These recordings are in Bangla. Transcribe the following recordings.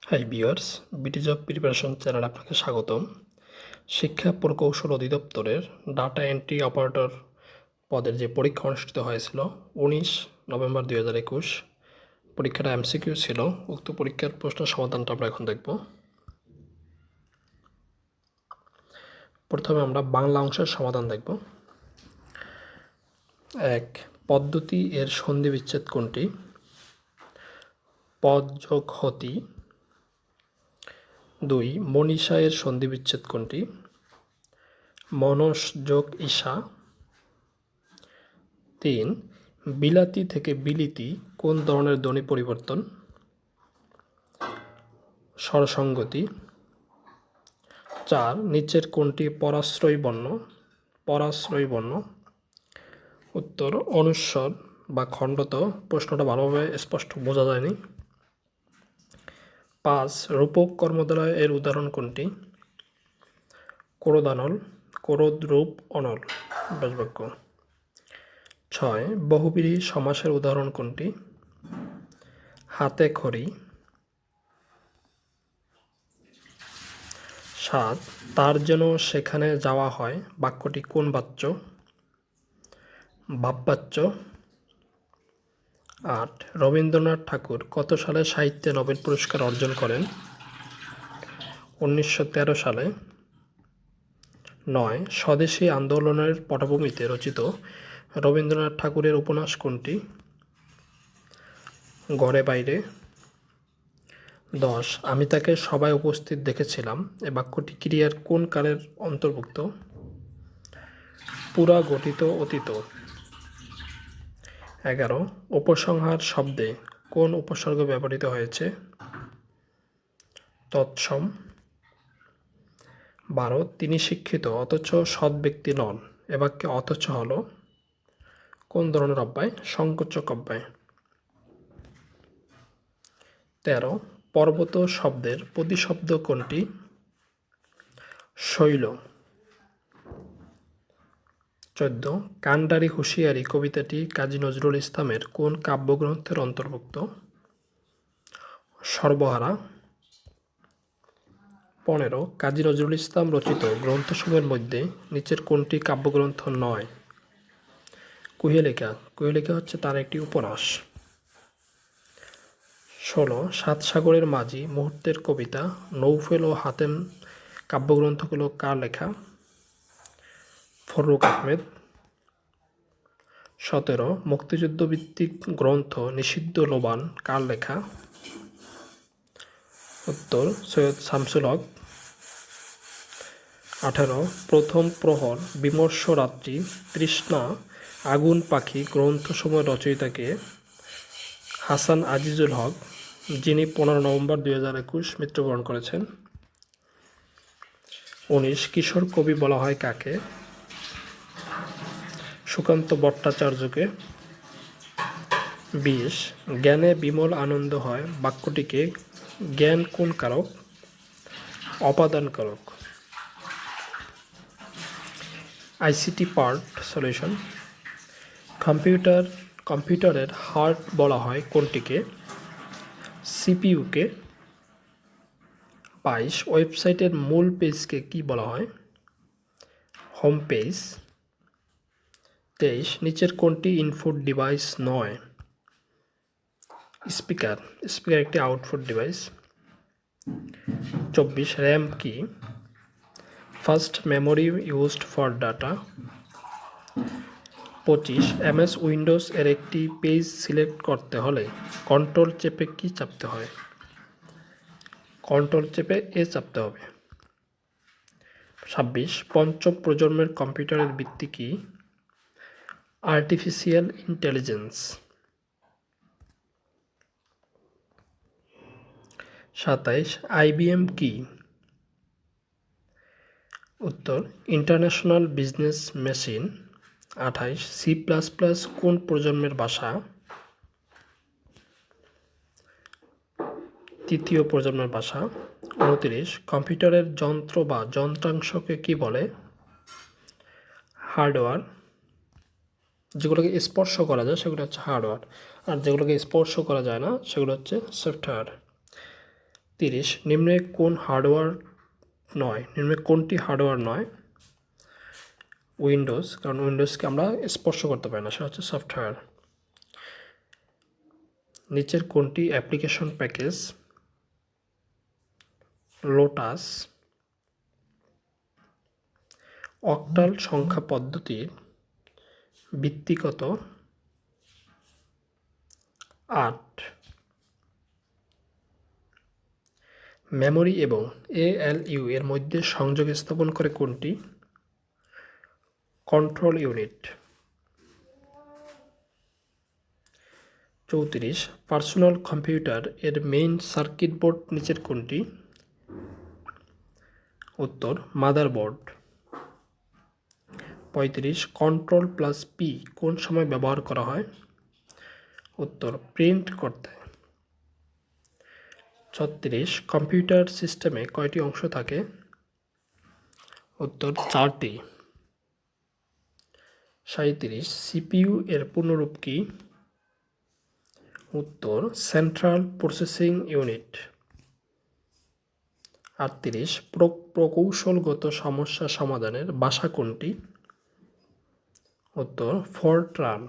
হাই ভিউয়ার্স, বিটি জব প্রিপারেশন চ্যানেলে আপনাকে স্বাগতম। শিক্ষা প্রকৌশল অধিদপ্তরের ডাটা এন্ট্রি অপারেটর পদের যে পরীক্ষা অনুষ্ঠিত হয়েছিল 19 নভেম্বর 2021, পরীক্ষাটা এমসিকিউ ছিল। উক্ত পরীক্ষার প্রশ্নের সমাধানটা আমরা এখন দেখব। প্রথমে আমরা বাংলা অংশের সমাধান দেখব। 1. পদ্ধতি এর সন্ধি বিচ্ছেদ কোনটি? পদ যোগ হতি। 2. মনীষা এর সন্ধি বিচ্ছেদ কোনটি? মনস যোগ ঈশা। 3. বিলাতি থেকে বিলিতি কোন ধরনের ধ্বনি পরিবর্তন? স্বরসঙ্গতি। 4. নিচের কোনটি পরাশ্রয়ী বর্ণ? পরাশ্রয়ী বর্ণ। উত্তর অনুস্বর বা খণ্ডত। প্রশ্নটা ভালোভাবে স্পষ্ট বোঝা যায়নি। 5. রূপক কর্মদ্বয় এর উদাহরণ কোনটি? ক্রোধানল, ক্রোধরূপ অনল ব্যাসবাক্য। 6. বহুব্রীহি সমাসের উদাহরণ কোনটি? হাতে খড়ি। 7. তার যেন সেখানে যাওয়া হয় বাক্যটি কোন বাচ্য? ভাববাচ্য। 8. রবীন্দ্রনাথ ঠাকুর কত সালে সাহিত্যে নোবেল পুরস্কার অর্জন করেন? 1913 সালে। 9. স্বদেশী আন্দোলনের পটভূমিতে রচিত রবীন্দ্রনাথ ঠাকুরের উপন্যাস কোনটি? ঘরে বাইরে। 10. আমি তাকে সভায় উপস্থিত দেখেছিলাম এ বাক্যটি ক্রিয়ার কোন কালের অন্তর্ভুক্ত? পুরা গঠিত অতীত। 11. উপসংহার শব্দে কোন উপসর্গ ব্যবহৃত হয়েছে? তৎসম। 12. তিনি শিক্ষিত অথচ সৎ ব্যক্তি নন এ বাক্যে অথচ হল কোন ধরনের অব্যয়? সংকোচক অব্যয়। 13. পর্বত শব্দের প্রতিশব্দ কোনটি? শৈল। 14. কান্ডারি হুঁশিয়ারি কবিতাটি কাজী নজরুল ইসলামের কোন কাব্যগ্রন্থের অন্তর্ভুক্ত? সর্বহারা। 15. কাজী নজরুল ইসলাম রচিত গ্রন্থসমূহের মধ্যে নিচের কোনটি কাব্যগ্রন্থ নয়? কুহেলিকা। কুহেলিকা হচ্ছে তার একটি উপন্যাস। 16. সাত সাগরের মাঝি মুহূর্তের কবিতা নৌফেল ও হাতেম কাব্যগ্রন্থগুলো কার লেখা? ফররুখ আহমেদ। 17. মুক্তিযুদ্ধ ভিত্তিক গ্রন্থ নিষিদ্ধ লোবান কার লেখা? উত্তর সৈয়দ শামসুল হক। 18. প্রথম প্রহর, বিমর্ষ রাত্রি, তৃষ্ণা, আগুন পাখি গ্রন্থসমূহের রচয়িতাকে? হাসান আজিজুল হক, যিনি 15 নভেম্বর 2021 মৃত্যুবরণ করেছেন। 19. কিশোর কবি বলা হয় কাকে? সুকান্ত ভট্টাচার্যকে। 20. জ্ঞানে বিমল আনন্দ হয় বাক্যটিকে জ্ঞান কোন কারক? অপাদান কারক। ICT part solution. কম্পিউটারের হার্ট বলা হয় কোনটিকে? সিপিইউকে। 22. ওয়েবসাইটের মূল পেজকে কি বলা হয়? Home page. 23. নিচের কোনটি ইনপুট ডিভাইস নয়? স্পিকার। স্পিকার একটি আউটপুট ডিভাইস। 24. র্যাম কি? First memory used for data. 25. MS Windows এর একটি পেজ সিলেক্ট করতে হলে কন্ট্রোল চেপে কি চাপতে হয়? কন্ট্রোল চেপে এ চাপতে হবে। 26. পঞ্চম প্রজন্মের কম্পিউটারের ভিত্তি কি? Artificial intelligence. 27. আইবিএম কি? উত্তর international business machine. 28. C plus plus কোন প্রজন্মের ভাষা? তৃতীয় প্রজন্মের ভাষা। 29. কম্পিউটারের যন্ত্র বা যন্ত্রাংশকে কি বলে? হার্ডওয়্যার। যেগুলোকে স্পর্শ করা যায় সেগুলো হচ্ছে হার্ডওয়্যার, আর যেগুলোকে স্পর্শ করা যায় না সেগুলো হচ্ছে সফটওয়্যার। 30 নিম্নে কোনটি হার্ডওয়্যার নয়? উইন্ডোজ, কারণ উইন্ডোজকে আমরা স্পর্শ করতে পারি না, সেটা হচ্ছে সফটওয়্যার। নিচের কোনটি অ্যাপ্লিকেশন প্যাকেজ? লোটাস। অক্টাল সংখ্যা পদ্ধতির ভিত্তি কত? 8। মেমোরি এবং ALU এর মধ্যে সংযোগ স্থাপন করে কোনটি? Control unit. 34 পার্সোনাল কম্পিউটার এর মেইন সার্কিট বোর্ড নিচের কোনটি? উত্তর মাদারবোর্ড। 35 কন্ট্রোল প্লাস পি কোন সময় ব্যবহার করা হয়? উত্তর প্রিন্ট করতে। 36 কম্পিউটার সিস্টেমে কয়টি অংশ থাকে? উত্তর 4টি। 37 সিপিইউ এর পূর্ণরূপ কি? উত্তর সেন্ট্রাল প্রসেসিং ইউনিট। 38 প্রকৌশলগত সমস্যা সমাধানের ভাষা কোনটি? উত্তর ফরট্রান।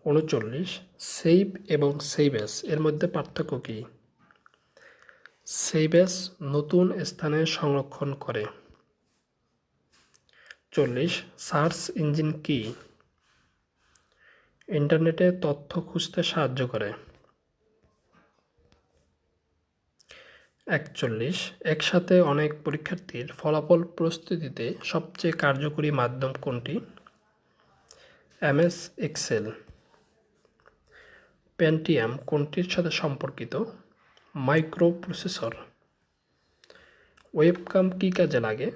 39 সেভ এবং সেভএস এর মধ্যে পার্থক্য কি? সেভএস নতুন স্থানে সংরক্ষণ করে। 40 সার্চ ইঞ্জিন কি? ইন্টারনেটে তথ্য খুঁজতে সাহায্য করে। 41 একসাথে অনেক পরীক্ষার্থীর ফলাফল প্রস্তুতিতে সবচেয়ে কার্যকরী মাধ্যম কোনটি? MS Excel. পেন্টিয়াম কোনটির সাথে সম্পর্কিত? মাইক্রোপ্রসেসর। ওয়েবক্যাম কী কাজে লাগে?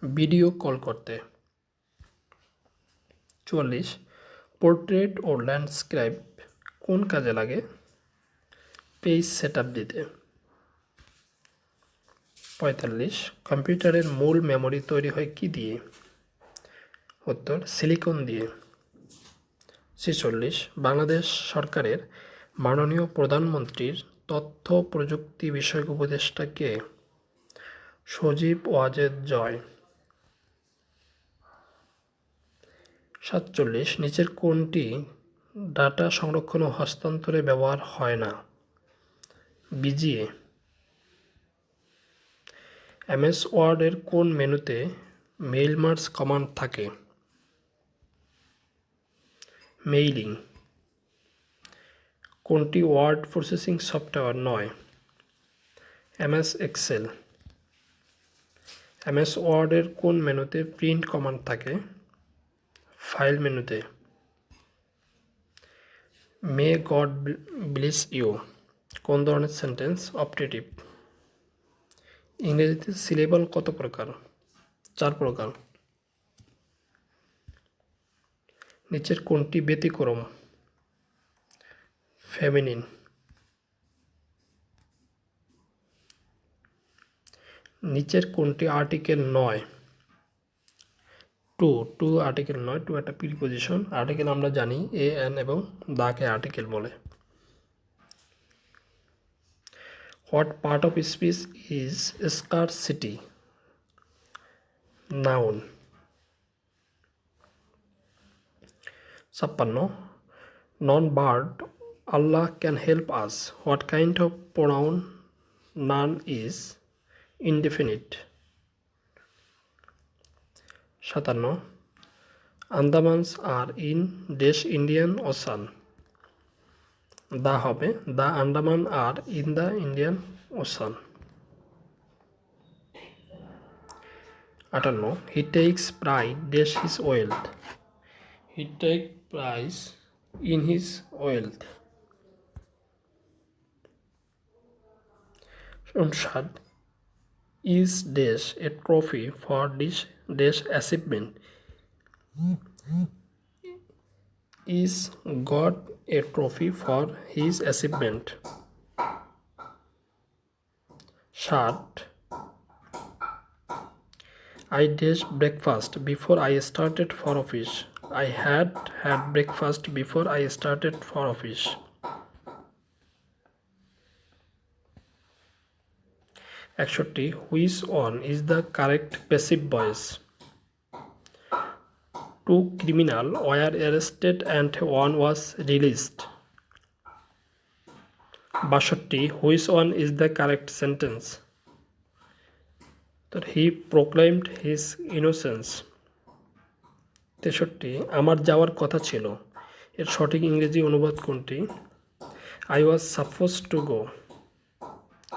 ভিডিও কল করতে। 44 পোর্ট্রেট ও ল্যান্ডস্কেপ কোন কাজে লাগে? পেজ সেটআপ দিতে। 45 কম্পিউটারের মূল মেমোরি তৈরি হয় কি দিয়ে? উত্তর সিলিকন দিয়ে। 46 বাংলাদেশ সরকারের মাননীয় প্রধানমন্ত্রীর তথ্য প্রযুক্তি বিষয়ক উপদেষ্টা কে? সজীব ওয়াজেদ জয়। 47 নিচের কোনটি ডাটা সংরক্ষণ ও হস্তান্তরে ব্যবহার হয় না? বিজিএ। MS ওয়ার্ডের কোন মেনুতে মেইল মার্জ কমান্ড থাকে? মেইলিং। কোনটি ওয়ার্ড প্রসেসিং সফটওয়্যার নয়? MS Excel. MS ওয়ার্ডের কোন মেনুতে প্রিন্ট কমান্ড থাকে? ফাইল মেনুতে। মে গড ব্লেস ইউ কোন ধরনের সেন্টেন্স? অপটেটিভ। ইংরেজিতে সিলেবল কত প্রকার? 4 প্রকার। নিচের কোনটি ব্যতিক্রম? ফেমিনিন। নিচের কোনটি আর্টিকেল নয়? টু আর্টিকেল নয়, টু একটা প্রিপজিশন। আর্টিকেল আমরা জানি এন এবং দাকে আর্টিকেল বলে। What part of speech is scarcity? Noun. 56 none but Allah can help us what kind of pronoun none is? Indefinite. 57 Andamans are in dash Indian ocean. The হবে the Andaman are in the Indian ocean. 58 he takes pride dash his wealth. He take prize in his wealth. 59 is dash A trophy for dish dash achievement? is got a trophy for his achievement. 60 I did breakfast before I started for office. I had breakfast before I started for office. 61 which one is the correct passive voice? 2 criminal were arrested and one was released. 62 which one is the correct sentence? That he proclaimed his innocence. 63 আমার যাওয়ার কথা ছিল, এর সঠিক ইংরেজি অনুবাদ কোনটি? I was supposed to go.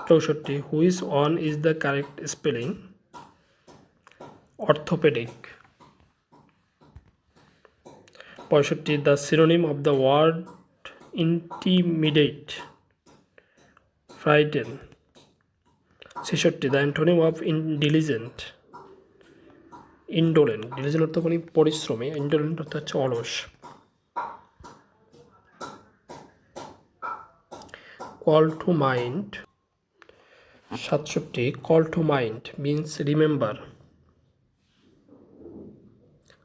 64 which one is the correct spelling? Orthopedic. 65 the synonym of the word intimidate, frighten. 66 the antonym of diligent, indolent. diligent অর্থ মানে পরিশ্রমী, indolent অর্থ হচ্ছে অলস। call to mind. 67 call to mind means remember.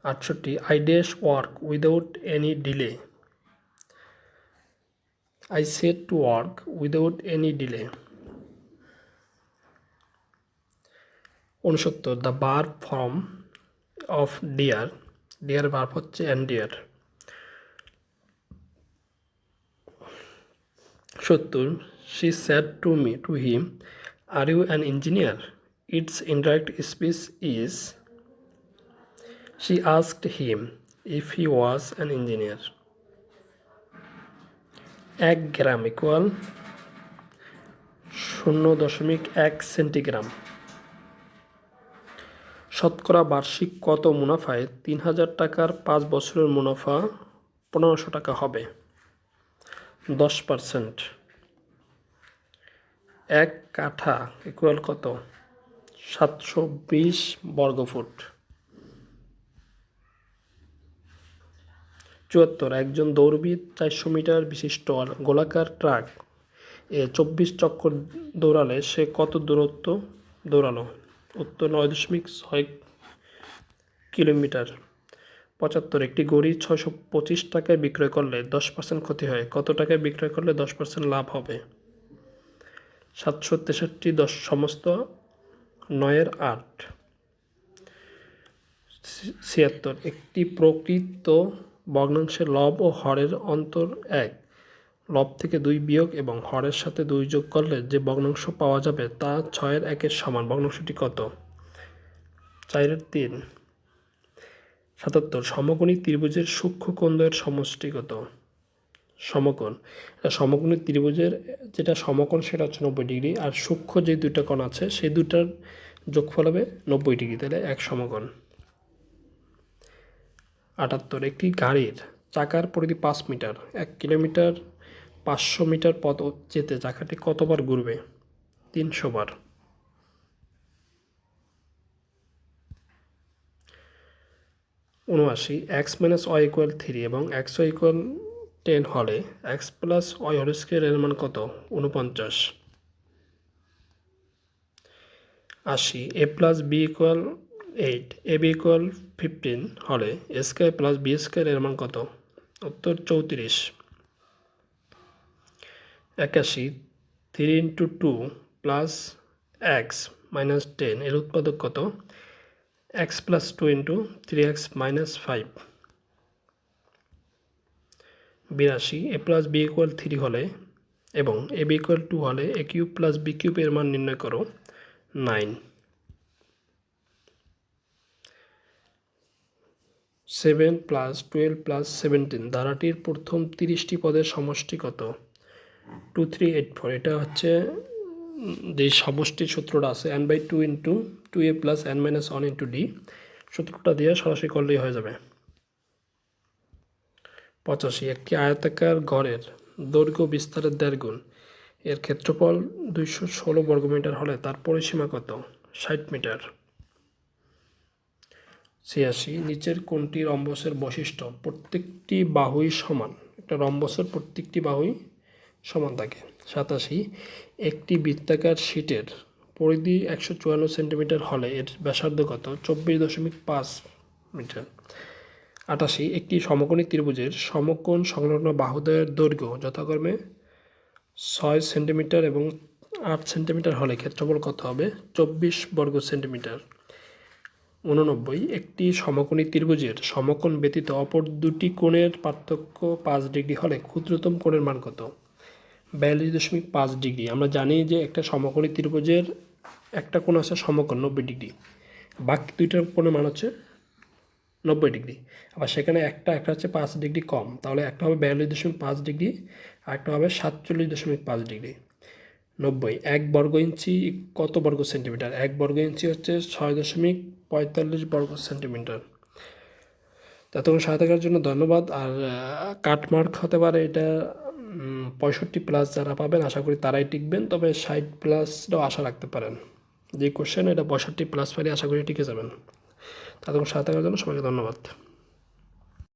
68 I dash work without any delay. I set to work without any delay. 69 the verb form of dear. dear verb হচ্ছে endear. 70 she said to him, are you an engineer? Its indirect speech is she asked him if he was an engineer. 1 gram equal 0.1 centigram. শতকরা বার্ষিক কত মুনাফায় 3000 টাকার 5 বছরের মুনাফা 1500 টাকা হবে? 10%। 1 কাঠা ইকুয়াল কত? 720 বর্গফুট। 74 একজন দৌড়বিদ 400 মিটার বিশিষ্ট গোলাকার ট্রাক 24 চক্কর দৌড়ালে সে কত দূরত্ব দৌড়ালো? উত্তর 9.6 কিলোমিটার। 75 একটি গড়ি 625 টাকায় বিক্রয় করলে 10% ক্ষতি হয়, কত টাকায় বিক্রয় করলে 10% লাভ হবে? 763 10 সমস্ত 9 8। 76 একটি প্রকৃত ভগ্নাংশের লব ও হরের অন্তর 1। লব থেকে 2 বিয়োগ এবং হরের সাথে 2 যোগ করলে যে ভগ্নাংশ পাওয়া যাবে তা 6/1 সমান। ভগ্নাংশটি কত? 4/3। 77 সমকোণী ত্রিভুজের সূক্ষ্ম কোণদ্বয়ের সমষ্টি কত? সমকোণ। সমকোণী ত্রিভুজের যেটা সমকোণ সেটা হচ্ছে 90 ডিগ্রি, আর সূক্ষ্ম যে দুইটা কোণ আছে সেই দুটার যোগফল হবে 90 ডিগ্রি, তাহলে এক সমকোণ। 78 একটি গাড়ির চাকার পরিধি 5 মিটার। 1 কিলোমিটার 500 মিটার পথ যেতে চাকাটি কতবার ঘুরবে? 300 বার। 79 x - y = 3 এবং xy = 10 হলে x + y² এর মান কত? 49। 80 a + b = 8 ab = 15 হলে a² + b² এর মান কত? উত্তর 34। 81 3 × 2 + x - 10 এর উৎপাদক কত? x + 2 × 3x - 5। 82 a + b = 3 হলে এবং ab = 2 হলে a³ + b³ এর মান নির্ণয় করো। 9। 7 + 12 + 17 ধারাটির প্রথম 30টি পদের সমষ্টি কত? 2 3 8 4। এটা হচ্ছে যে সমষ্টির সূত্রটা আছে n/2 × 2a + n - 1 × d, সূত্রটা দিয়ে সরাসরি করলেই হয়ে যাবে। 85 একটি আয়তাকার ঘরের দৈর্ঘ্য বিস্তারের 1.5 গুণ, এর ক্ষেত্রফল 216 বর্গমিটার হলে তার পরিসীমা কত? 60 মিটার। 86 নিচের কোনটি রম্বসের বৈশিষ্ট্য? প্রত্যেকটি বাহুই সমান। একটা রম্বসের প্রত্যেকটি বাহুই সমান থাকে। 87 একটি বৃত্তাকার শীটের পরিধি 154 সেন্টিমিটার হলে এর ব্যাসার্ধ কত? 24.5 মিটার। 88 একটি সমকোণী ত্রিভুজের সমকোণ সংলগ্ন বাহুদ্বয়ের দৈর্ঘ্য যথাক্রমে 6 সেন্টিমিটার এবং 8 সেন্টিমিটার হলে ক্ষেত্রফল কত হবে? 24 বর্গ সেন্টিমিটার। 89, একটি সমকোণী ত্রিভুজের সমকোণ ব্যতীত অপর দুটি কোণের পার্থক্য 5 ডিগ্রি হলে ক্ষুদ্রতম কোণের মান কত? 42.5 ডিগ্রি। আমরা জানি যে একটা সমকোণী ত্রিভুজের একটা কোণ আছে সমকোণ 90 ডিগ্রি, বাকি দুইটার কোণের মান হচ্ছে 90 ডিগ্রি। আবার সেখানে একটা হচ্ছে 5 ডিগ্রি কম, তাহলে একটা হবে 42.5 ডিগ্রি আর একটা হবে 47.5 ডিগ্রি। 90, 1 বর্গ ইঞ্চি কত বর্গ সেন্টিমিটার? 1 বর্গ ইঞ্চি হচ্ছে 6.45 বর্গ সেন্টিমিটার। ততক্ষণ সাথে থাকার জন্য ধন্যবাদ। আর কাটমার্ক হতে পারে এটা 65+ যারা পাবেন আশা করি তারাই টিকবেন, তবে 60+টাও আশা রাখতে পারেন। যে কোশ্চেন এটা 65+ পাইলে আশা করি টিকে যাবেন। ততক্ষণ সাথে থাকার জন্য সবাইকে ধন্যবাদ।